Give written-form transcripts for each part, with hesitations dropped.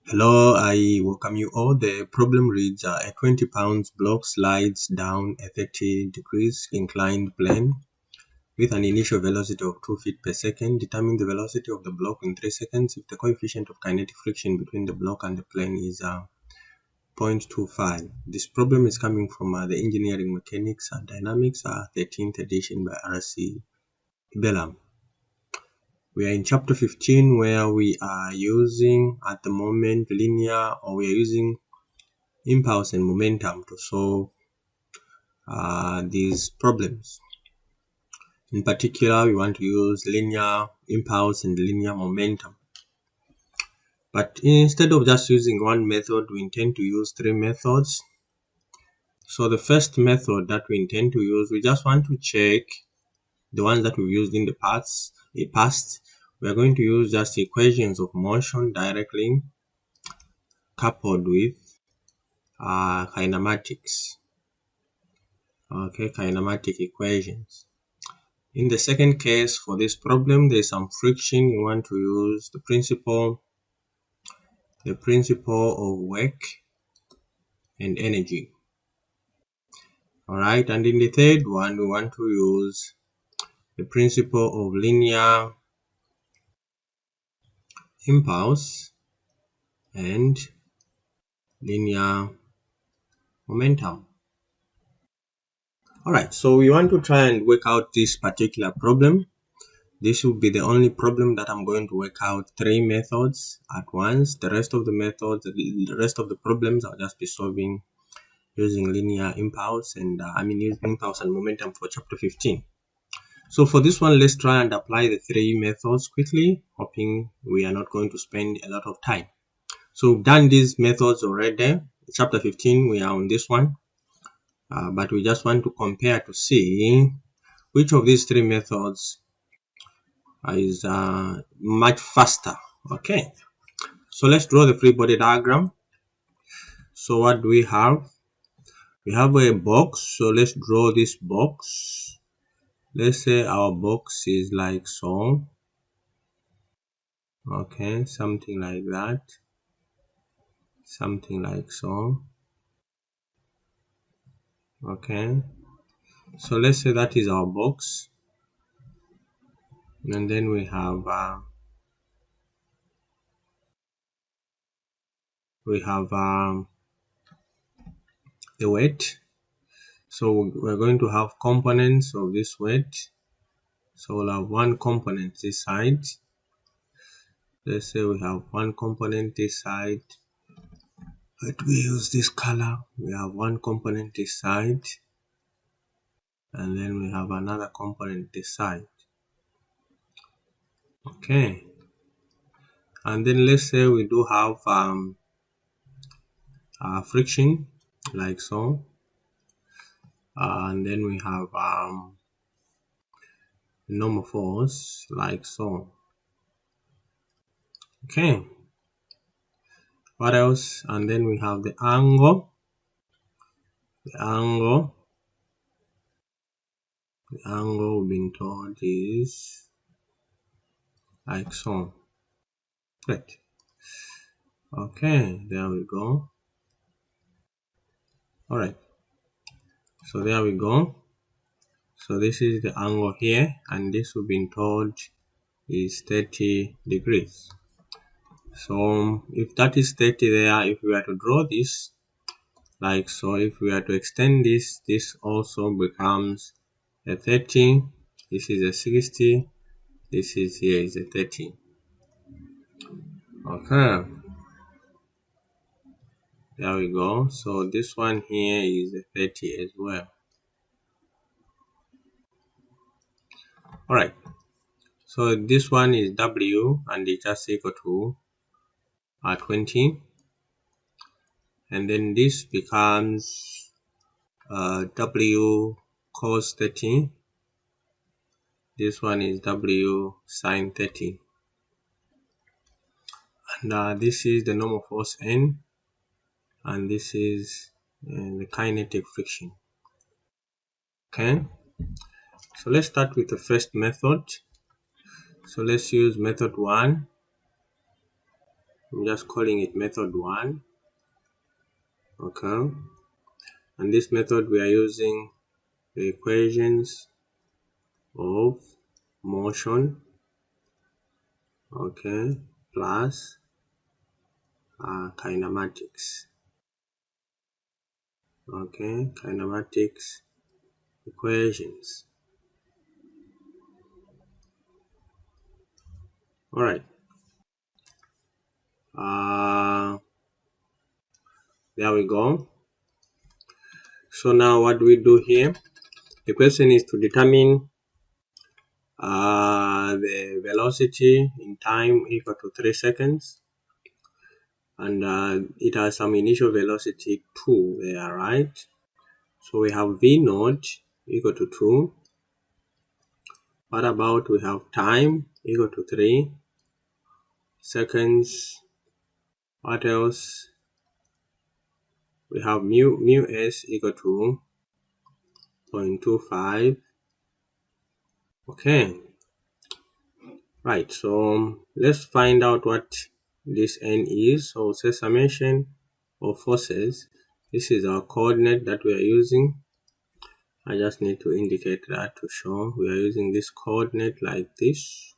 Hello, I welcome you all. The problem reads a 20 pounds block slides down a 30 degrees inclined plane with an initial velocity of 2 feet per second. Determine the velocity of the block in 3 seconds if the coefficient of kinetic friction between the block and the plane is 0.25. This problem is coming from the Engineering Mechanics and Dynamics 13th edition by R.C. Benam. We are in chapter 15 where we are using at the moment linear, or we are using impulse and momentum to solve these problems. In particular, we want to use linear impulse and linear momentum. But instead of just using one method, we intend to use three methods. So the first method that we intend to use, we just want to check the ones that we've used in the past. We are going to use just equations of motion directly coupled with kinematics. Okay, kinematic equations. In the second case, for this problem, there is some friction. You want to use the principle of work and energy. Alright, and in the third one, we want to use the principle of linear impulse and linear momentum. Alright, so we want to try and work out this particular problem. This will be the only problem that I'm going to work out three methods at once. The rest of the problems I'll just be solving using linear impulse and using impulse and momentum for chapter 15. So for this one, let's try and apply the three methods quickly, hoping we are not going to spend a lot of time. So we've done these methods already. Chapter 15, we are on this one, but we just want to compare to see which of these three methods is much faster. Okay, so let's draw the free body diagram. So what do we have? We have a box, so let's draw this box. Let's say our box is like so. Okay, something like that. Something like so. Okay, so let's say that is our box. And then we have the weight. So we're going to have components of this weight. So we'll have one component this side. Let's say we have one component this side. But we use this color. We have one component this side. And then we have another component this side. Okay. And then let's say we do have friction like so. And then we have normal force like so. Okay, what else? And then we have the angle we've been told is like so. Great. Okay, there we go. All right, so there we go. So this is the angle here, and this we've been told is 30 degrees. So if that is 30 there, if we were to draw this like so, if we were to extend this, this also becomes a 30. This is a 60. This is here is a 30. Okay, there we go. So this one here is a 30 as well. All right, so this one is W and it's just equal to 20, and then this becomes W cos 30. This one is W sin 30, and this is the normal force N, and this is the kinetic friction. Okay, so let's start with the first method. So let's use method 1. I'm just calling it method 1. Okay, and this method we are using the equations of motion, okay, plus kinematics. Okay, kinematics equations. All right. There we go. So now what do we do here? The question is to determine the velocity in time equal to 3 seconds, and it has some initial velocity 2 there, right? So we have v naught equal to 2. What about we have time equal to 3 seconds? What else? We have mu s equal to 0.25. Okay, right, so let's find out what this n is. So say summation of forces. This is our coordinate that we are using. I just need to indicate that to show we are using this coordinate like this.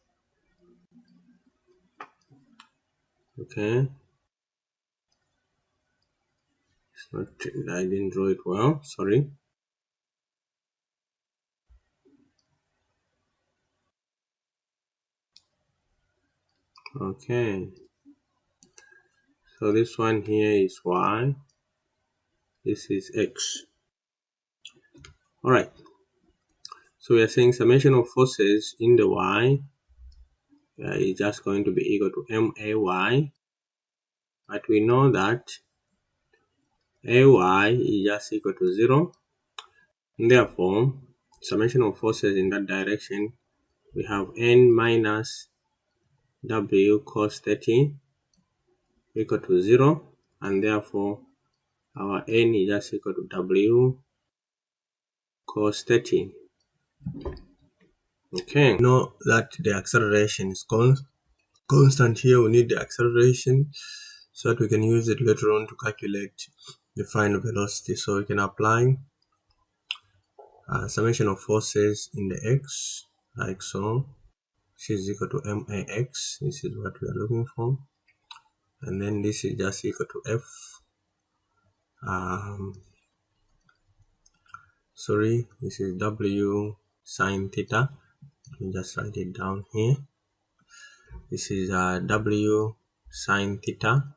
Okay, it's not, I didn't draw it well, sorry. Okay, so this one here is y, this is x. All right, so we are saying summation of forces in the y is just going to be equal to may, but we know that ay is just equal to 0. Therefore, summation of forces in that direction, we have n minus w cos 30 equal to 0, and therefore our n is just equal to w cos 30. Okay, know that the acceleration is constant here. We need the acceleration so that we can use it later on to calculate the final velocity. So we can apply summation of forces in the x like so. This is equal to max. This is what we are looking for, and then this is just equal to f. This is w sine theta. Let me just write it down here. This is w sine theta,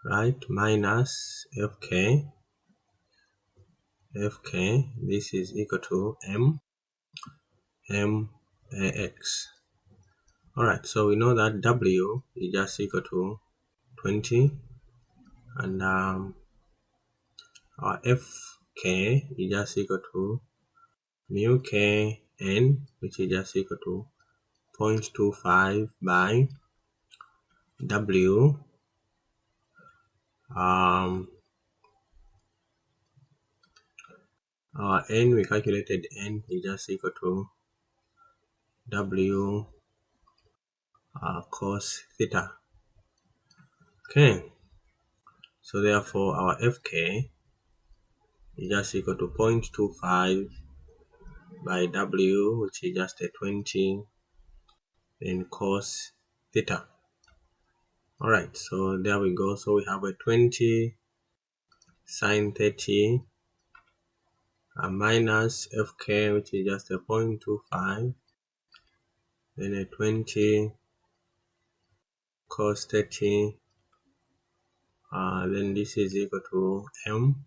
right, minus fk. This is equal to max. All right, so we know that w is just equal to 20, and our fk is just equal to mu k n, which is just equal to 0.25 by w. Our n, we calculated n is just equal to w cos theta. Okay, so therefore our fk is just equal to 0.25 by w, which is just a 20 in cos theta. All right, so there we go. So we have a 20 sine 30 minus fk, which is just a 0.25, then a 20 cos 30, then this is equal to m.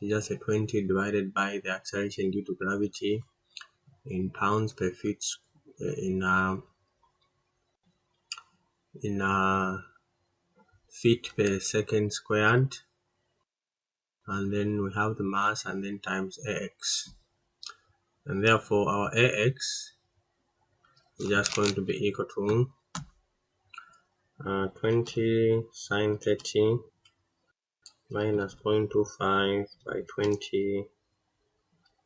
It's just a 20 divided by the acceleration due to gravity in pounds per feet in feet per second squared, and then we have the mass, and then times ax, and therefore our ax is just going to be equal to 20 sine 30 minus 0.25 by 20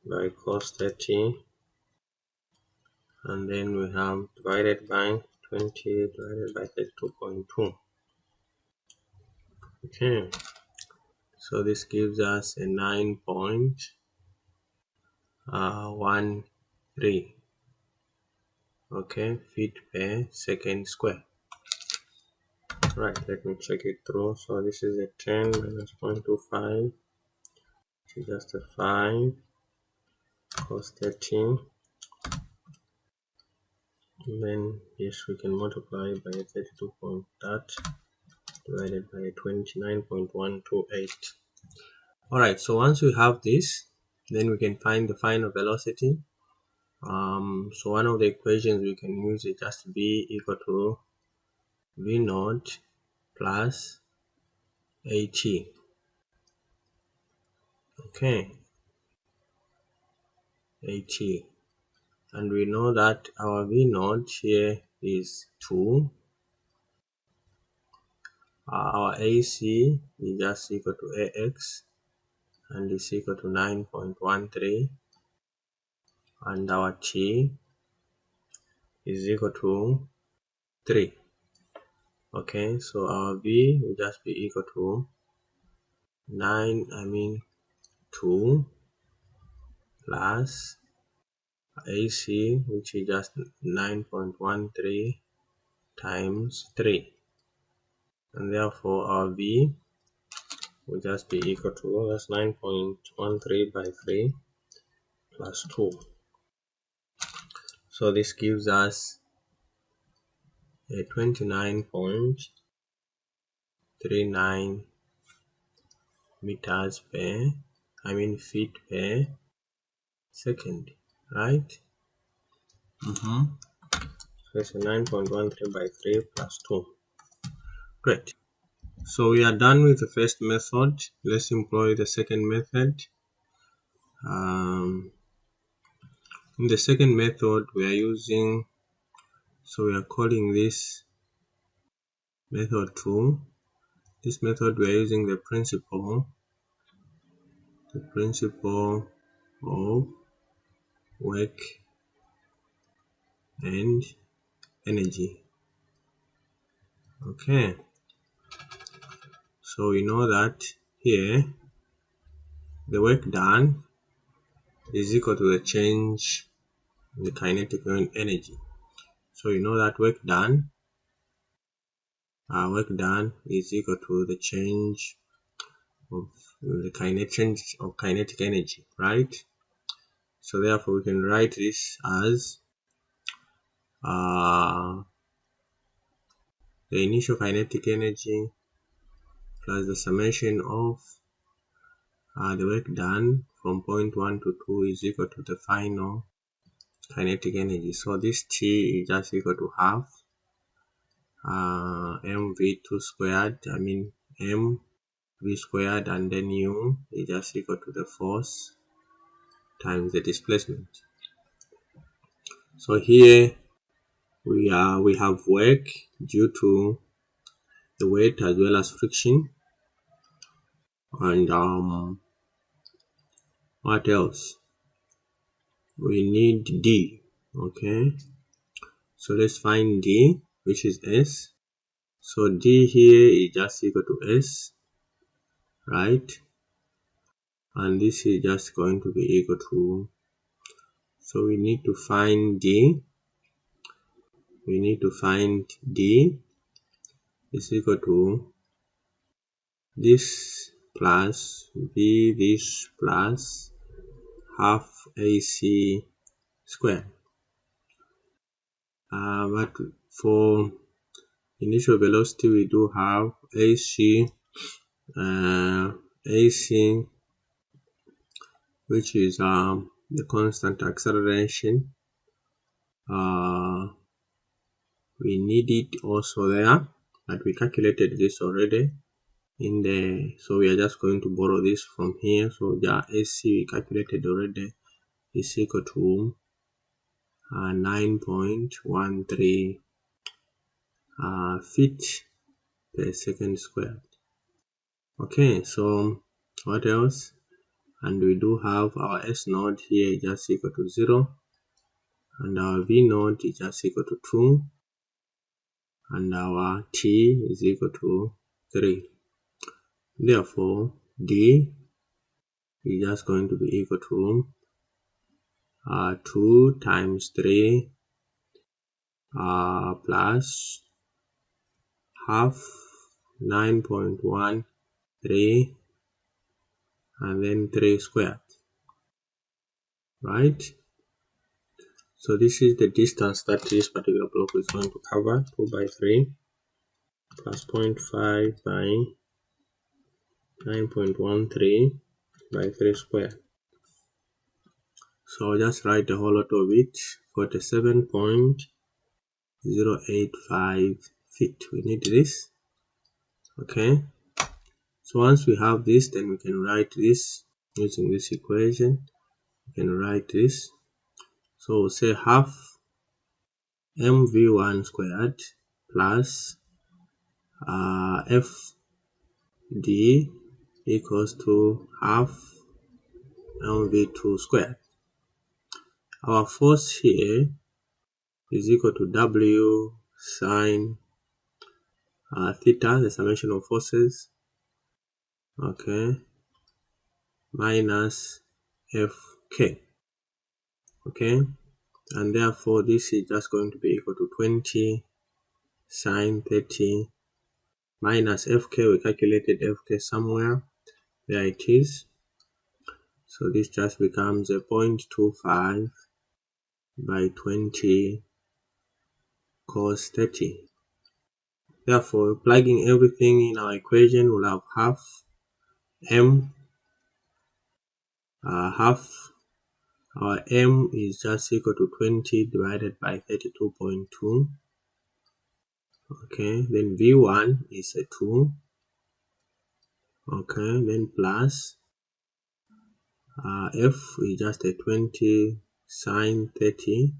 by cos 30, and then we have divided by 20 divided by 32.2. Okay, so this gives us a 9.13 okay, feet per second square. Right, let me check it through. So this is a 10 minus 0.25, which is just a 5, cos 13. And then yes, we can multiply by 32 point that divided by 29.128. Alright, so once we have this, then we can find the final velocity. So one of the equations we can use is just v equal to v naught plus at. Okay, at, and we know that our v naught here is 2. Our AC is just equal to AX and is equal to 9.13, and our T is equal to 3. Okay, so our V will just be equal to 2 plus AC, which is just 9.13 times 3, and therefore our V will just be equal to, that's 9.13 by 3 plus 2. So this gives us a 29.39 meters per, feet per second, right? So it's a 9.13 by 3 plus 2. Great. So we are done with the first method. Let's employ the second method. In the second method, we are using, so we are calling this method 2. This method we are using the principle of work and energy. Okay, so we know that here the work done is equal to the change in the kinetic energy. So you know that work done is equal to the change of the kinetic energy, right? So therefore we can write this as the initial kinetic energy plus the summation of the work done from point 1 to 2 is equal to the final kinetic energy. So this T is just equal to half mv2 squared, mv squared, and then u is just equal to the force times the displacement. So here we have work due to the weight as well as friction, and what else? We need D. Okay, so let's find D, which is S. So D here is just equal to S, right? And this is just going to be equal to, so we need to find D. Is equal to this plus V, this plus half AC squared. But for initial velocity we do have AC, which is the constant acceleration. We need it also there, but we calculated this already in the, so we are just going to borrow this from here. So the AC we calculated already is equal to 9.13 feet per second squared. Okay, so what else? And we do have our S naught here just equal to 0, and our V naught is just equal to 2, and our t is equal to 3. Therefore, d is just going to be equal to 2 times 3 plus half 9.13 and then 3 squared, right? So this is the distance that this particular block is going to cover, 2 by 3 plus 0.5 by 9.13 by 3 squared. So I'll just write the whole lot of it, 47.085 feet. We need this, okay? So once we have this, then we can write this using this equation. We can write this. So we'll say half mv1 squared plus fd equals to half mv2 squared. Our force here is equal to w sine theta, the summation of forces, okay, minus fk, okay, and therefore this is just going to be equal to 20 sine 30 minus fk. We calculated fk somewhere, there it is. So this just becomes a 0.25 by 20 cos 30. Therefore, plugging everything in our equation, we'll have half our m is just equal to 20 divided by 32.2. Okay, then v1 is a 2. Okay, then plus f is just a 20 sine 30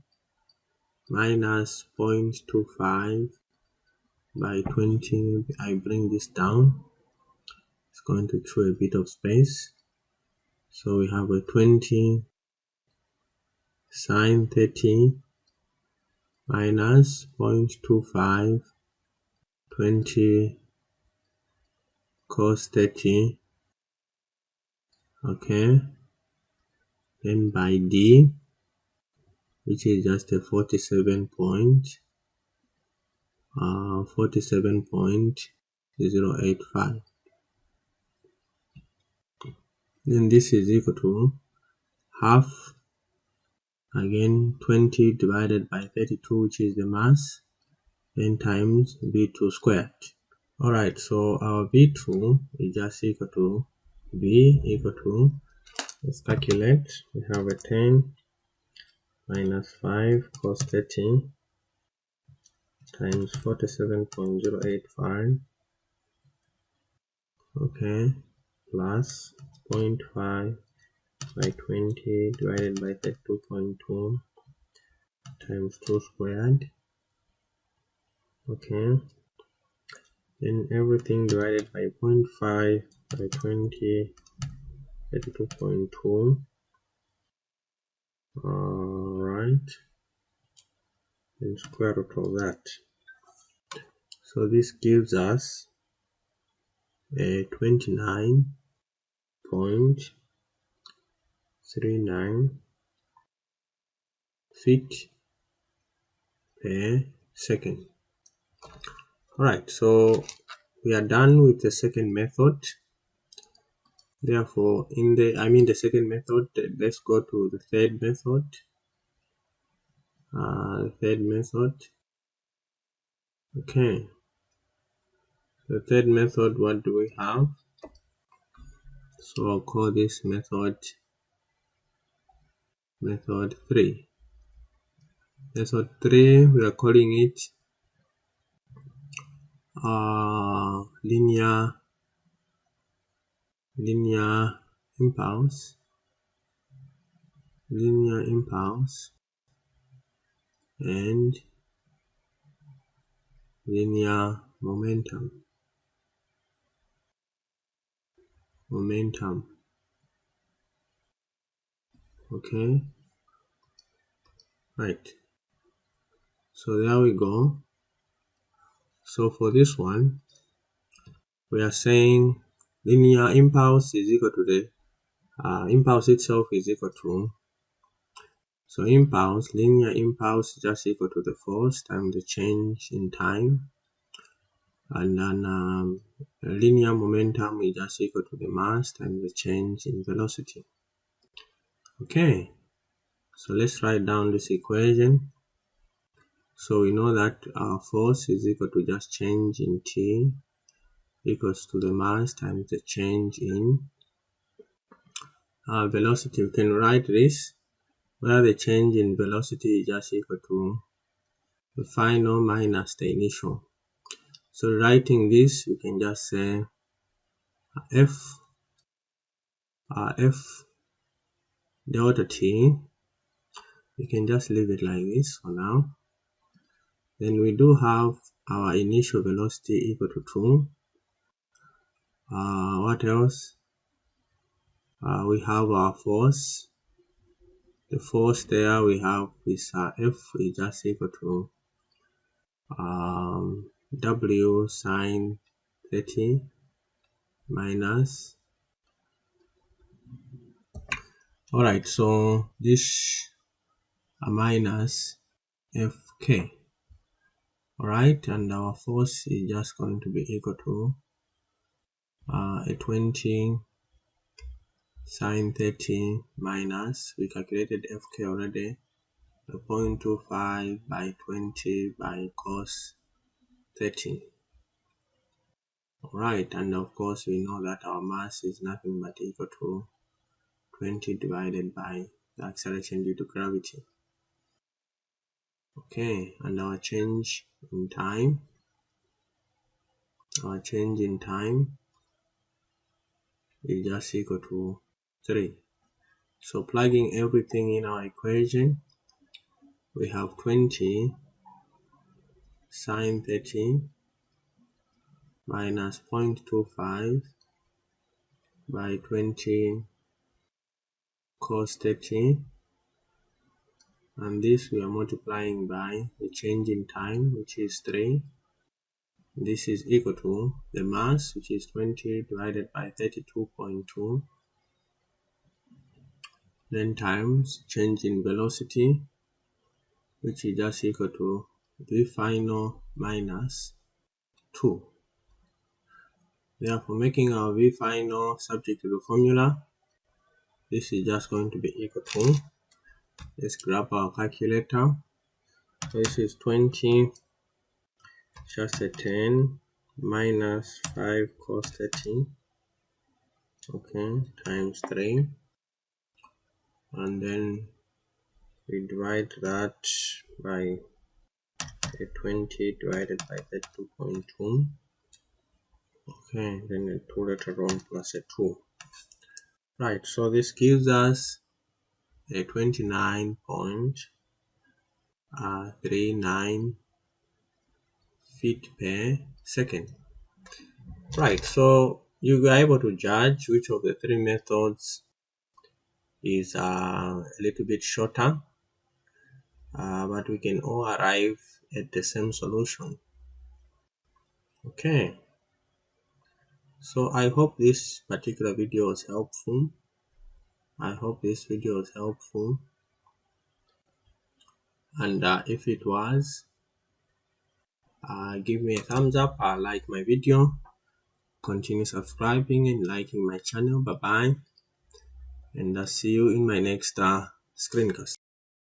minus 0.25 by 20. I bring this down, it's going to throw a bit of space, so we have a 20 sine 30 minus 0.25 20 cos 30, okay, then by d, which is just a 47.085. Then this is equal to half, again 20 divided by 32, which is the mass, then times v2 squared. Alright, so our v2 is just equal to v equal to, let's calculate, we have a 10 minus 5 cos 30 times 47.085, okay, plus 0.5 by 20 divided by 32.2 times 2 squared, okay, then everything divided by 0.5 by 20, 32.2, alright, and square root of that. So this gives us a 29.39 feet per second. Alright, so we are done with the second method. Therefore, the second method, let's go to the third method. Okay, the third method, what do we have? So I'll call this method 3. Method 3, we are calling it linear impulse and linear momentum. Okay, right, so there we go. So for this one, we are saying linear impulse is equal to the impulse itself is equal to, so linear impulse is just equal to the force times the change in time, and then linear momentum is just equal to the mass times the change in velocity. Okay, so let's write down this equation. So we know that our force is equal to just change in T equals to the mass times the change in velocity. We can write this where the change in velocity is just equal to the final minus the initial. So writing this, we can just say F delta T. We can just leave it like this for now. Then we do have our initial velocity equal to 2. What else? We have our force. The force there we have is F is just equal to W sine 30 minus. Alright, so this minus Fk. Alright, and our force is just going to be equal to a 20 sine 30 minus, we calculated Fk already, 0.25 by 20 by cos 30. Alright, and of course we know that our mass is nothing but equal to 20 divided by the acceleration due to gravity. Okay, and our change in time is just equal to 3. So plugging everything in our equation, we have 20 sine 30 minus 0.25 by 20 cos 30, and this we are multiplying by the change in time, which is 3. This is equal to the mass, which is 20 divided by 32.2, then times change in velocity, which is just equal to v final minus 2. Therefore, making our v final subject to the formula, this is just going to be equal to, let's grab our calculator. This is 20 just a 10 minus 5 cos 30, okay, times 3, and then we divide that by 20 divided by 32.2, okay, then a 2 later on plus a 2. Right, so this gives us a 29.39 feet per second. Right, so you are able to judge which of the 3 methods is a little bit shorter, but we can all arrive at the same solution. Okay, so I hope this particular video was helpful. And if it was, give me a thumbs up, like my video, continue subscribing and liking my channel. Bye bye, and see you in my next screencast.